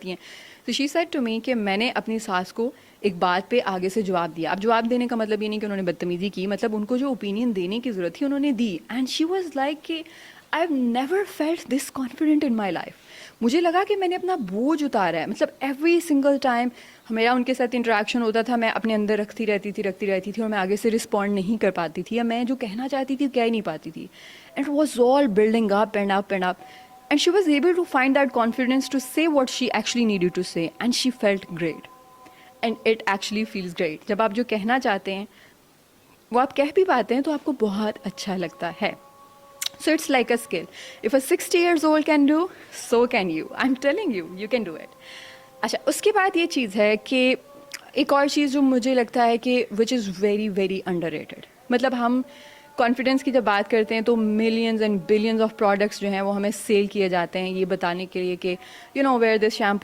سکتی ہیں. تو شی سیڈ ٹو می کہ میں نے اپنی ساس کو ایک بات پہ آگے سے جواب دیا. اب جواب دینے کا مطلب یہ نہیں کہ انہوں نے بدتمیزی کی, مطلب ان کو جو اوپینین دینے کی ضرورت تھی انہوں نے دی. اینڈ شی واز لائک کہ I have never felt this confident in my life. مجھے لگا کہ میں نے اپنا بوجھ اتارا ہے. مطلب ایوری سنگل ٹائم میرا ان کے ساتھ انٹریکشن ہوتا تھا, میں اپنے اندر رکھتی رہتی تھی اور میں آگے سے رسپونڈ نہیں کر پاتی تھی, یا میں جو کہنا چاہتی تھی کہہ نہیں پاتی تھی. And it was all building up and up and up, and she was able to find that confidence to say what she actually needed to say, and she felt great. And it actually feels great. جب آپ جو کہنا چاہتے ہیں وہ آپ کہہ بھی پاتے ہیں تو آپ کو بہت اچھا لگتا ہے. So it's like a skill. If a 60 years old can do, so can you. I'm telling you, you can do it. اچھا, اس کے بعد یہ چیز ہے کہ ایک اور چیز جو مجھے لگتا ہے کہ which is very very underrated. مطلب ہم کانفیڈنس کی جب بات کرتے ہیں تو millions and billions of products جو ہیں وہ ہمیں سیل کیے جاتے ہیں یہ بتانے کے لیے کہ you know where this shampoo